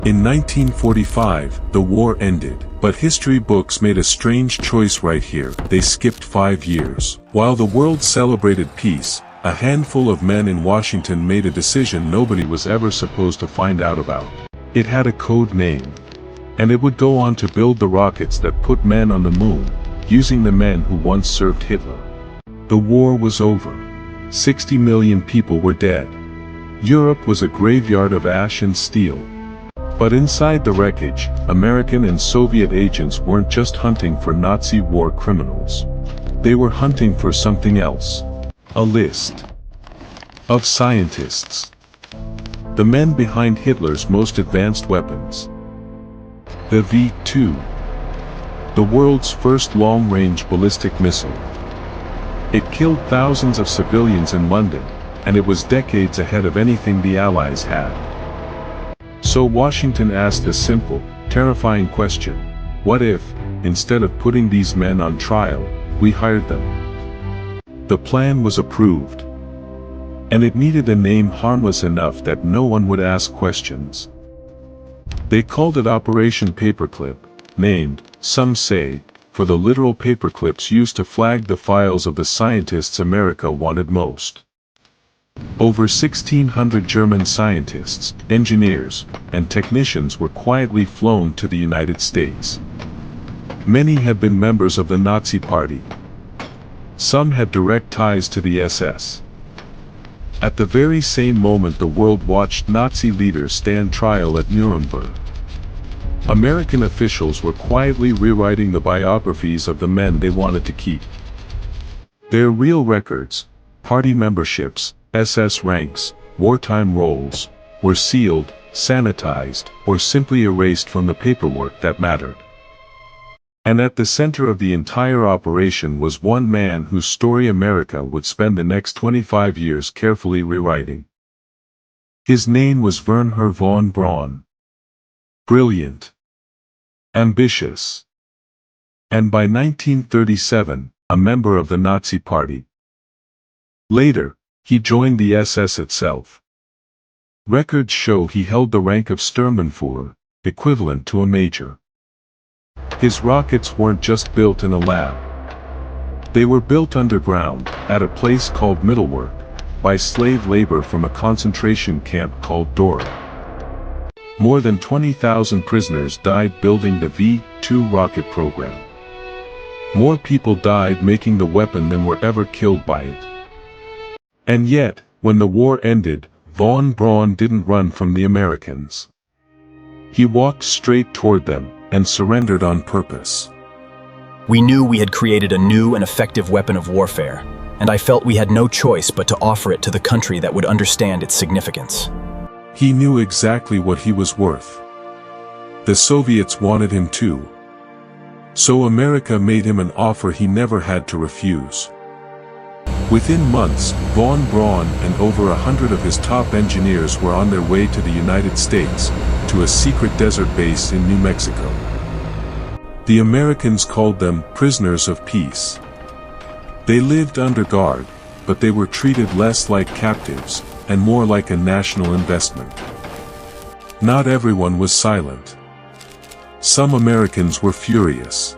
In 1945, the war ended, but history books made a strange choice right here. They skipped 5 years. While the world celebrated peace, a handful of men in Washington made a decision nobody was ever supposed to find out about. It had a code name, and it would go on to build the rockets that put men on the moon, using the men who once served Hitler. The war was over. 60 million people were dead. Europe was a graveyard of ash and steel. But inside the wreckage, American and Soviet agents weren't just hunting for Nazi war criminals. They were hunting for something else. A list of scientists. The men behind Hitler's most advanced weapons. The V-2. The world's first long-range ballistic missile. It killed thousands of civilians in London, and it was decades ahead of anything the Allies had. So Washington asked a simple, terrifying question. What if, instead of putting these men on trial, we hired them? The plan was approved. And it needed a name harmless enough that no one would ask questions. They called it Operation Paperclip, named, some say, for the literal paperclips used to flag the files of the scientists America wanted most. Over 1,600 German scientists, engineers, and technicians were quietly flown to the United States. Many had been members of the Nazi Party. Some had direct ties to the SS. At the very same moment the world watched Nazi leaders stand trial at Nuremberg, American officials were quietly rewriting the biographies of the men they wanted to keep. Their real records, party memberships, SS ranks, wartime roles, were sealed, sanitized, or simply erased from the paperwork that mattered. And at the center of the entire operation was one man whose story America would spend the next 25 years carefully rewriting. His name was Wernher von Braun. Brilliant. Ambitious. And by 1937, a member of the Nazi Party. Later, he joined the SS itself. Records show he held the rank of Sturmbannführer, equivalent to a major. His rockets weren't just built in a lab. They were built underground, at a place called Mittelwerk, by slave labor from a concentration camp called Dora. More than 20,000 prisoners died building the V-2 rocket program. More people died making the weapon than were ever killed by it. And yet, when the war ended, von Braun didn't run from the Americans. He walked straight toward them, and surrendered on purpose. We knew we had created a new and effective weapon of warfare, and I felt we had no choice but to offer it to the country that would understand its significance. He knew exactly what he was worth. The Soviets wanted him too. So America made him an offer he never had to refuse. Within months, von Braun and over 100 of his top engineers were on their way to the United States, to a secret desert base in New Mexico. The Americans called them prisoners of peace. They lived under guard, but they were treated less like captives, and more like a national investment. Not everyone was silent. Some Americans were furious.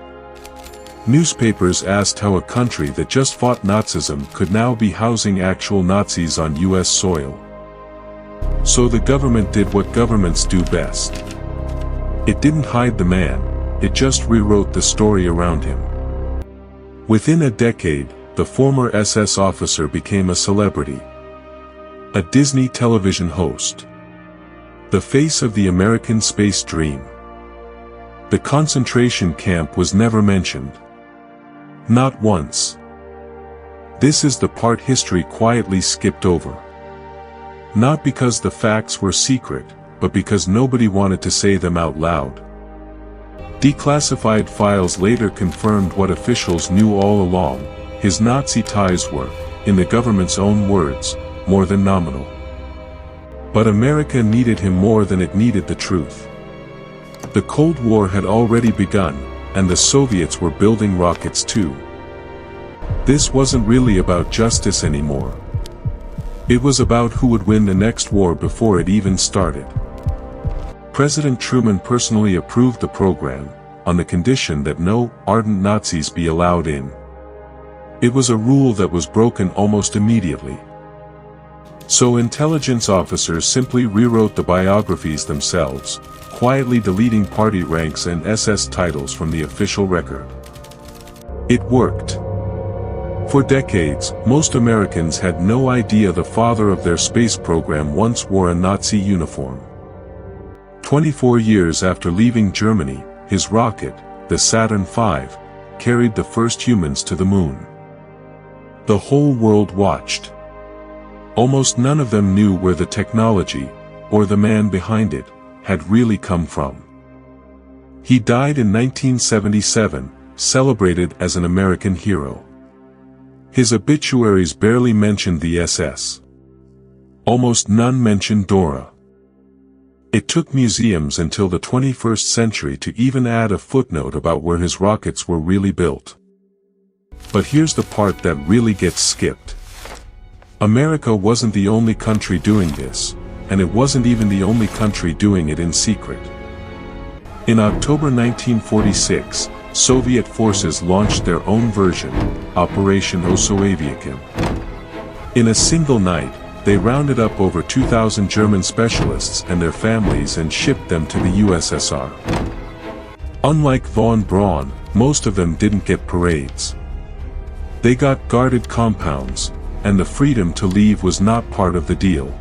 Newspapers asked how a country that just fought Nazism could now be housing actual Nazis on US soil. So the government did what governments do best. It didn't hide the man, it just rewrote the story around him. Within a decade, the former SS officer became a celebrity. A Disney television host. The face of the American space dream. The concentration camp was never mentioned. Not once. This is the part history quietly skipped over. Not because the facts were secret, but because nobody wanted to say them out loud. Declassified files later confirmed what officials knew all along: his Nazi ties were, in the government's own words, more than nominal. But America needed him more than it needed the truth. The Cold War had already begun, and the Soviets were building rockets too. This wasn't really about justice anymore. It was about who would win the next war before it even started. President Truman personally approved the program, on the condition that no ardent Nazis be allowed in. It was a rule that was broken almost immediately. So intelligence officers simply rewrote the biographies themselves, quietly deleting party ranks and SS titles from the official record. It worked. For decades, most Americans had no idea the father of their space program once wore a Nazi uniform. 24 years after leaving Germany, his rocket, the Saturn V, carried the first humans to the moon. The whole world watched. Almost none of them knew where the technology, or the man behind it, had really come from. He died in 1977, celebrated as an American hero. His obituaries barely mentioned the SS. Almost none mentioned Dora. It took museums until the 21st century to even add a footnote about where his rockets were really built. But here's the part that really gets skipped. America wasn't the only country doing this, and it wasn't even the only country doing it in secret. In October 1946, Soviet forces launched their own version, Operation Paperclip. In a single night, they rounded up over 2,000 German specialists and their families and shipped them to the USSR. Unlike von Braun, most of them didn't get parades. They got guarded compounds, and the freedom to leave was not part of the deal.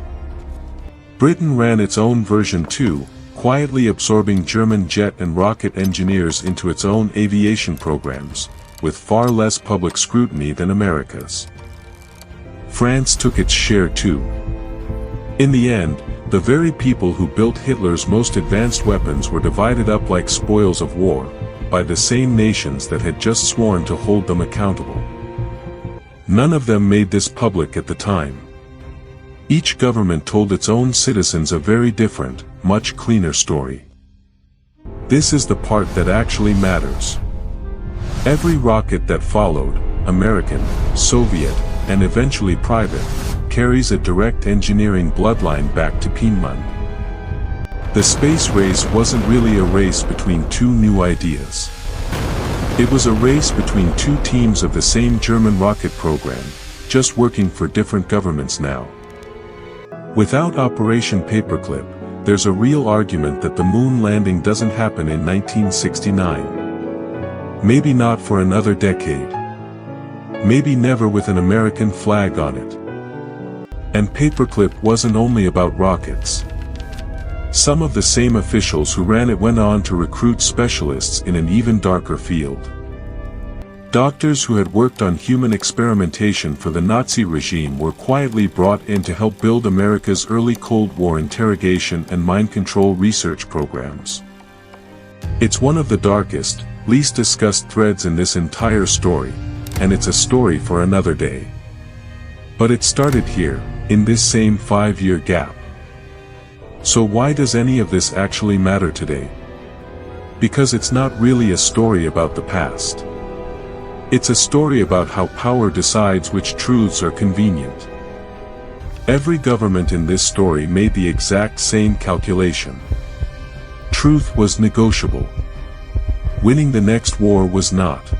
Britain ran its own version too, quietly absorbing German jet and rocket engineers into its own aviation programs, with far less public scrutiny than America's. France took its share too. In the end, the very people who built Hitler's most advanced weapons were divided up like spoils of war, by the same nations that had just sworn to hold them accountable. None of them made this public at the time. Each government told its own citizens a very different, much cleaner story. This is the part that actually matters. Every rocket that followed, American, Soviet, and eventually private, carries a direct engineering bloodline back to Piedmont. The space race wasn't really a race between two new ideas. It was a race between two teams of the same German rocket program, just working for different governments now. Without Operation Paperclip, there's a real argument that the moon landing doesn't happen in 1969. Maybe not for another decade. Maybe never with an American flag on it. And Paperclip wasn't only about rockets. Some of the same officials who ran it went on to recruit specialists in an even darker field. Doctors who had worked on human experimentation for the Nazi regime were quietly brought in to help build America's early Cold War interrogation and mind control research programs. It's one of the darkest, least discussed threads in this entire story, and it's a story for another day. But it started here, in this same 5-year gap. So why does any of this actually matter today? Because it's not really a story about the past. It's a story about how power decides which truths are convenient. Every government in this story made the exact same calculation. Truth was negotiable. Winning the next war was not.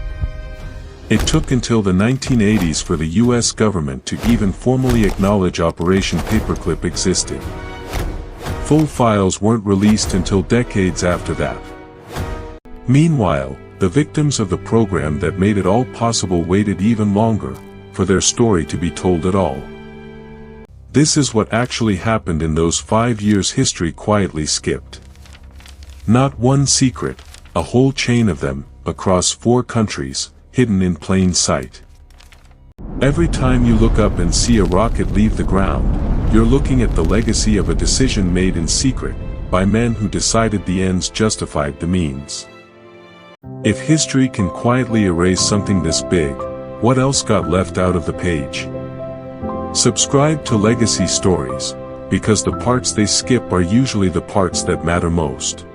It took until the 1980s for the US government to even formally acknowledge Operation Paperclip existed. Full files weren't released until decades after that. Meanwhile, the victims of the program that made it all possible waited even longer, for their story to be told at all. This is what actually happened in those 5 years history quietly skipped. Not one secret, a whole chain of them, across 4 countries, hidden in plain sight. Every time you look up and see a rocket leave the ground, you're looking at the legacy of a decision made in secret, by men who decided the ends justified the means. If history can quietly erase something this big, what else got left out of the page? Subscribe to Legacy Stories, because the parts they skip are usually the parts that matter most.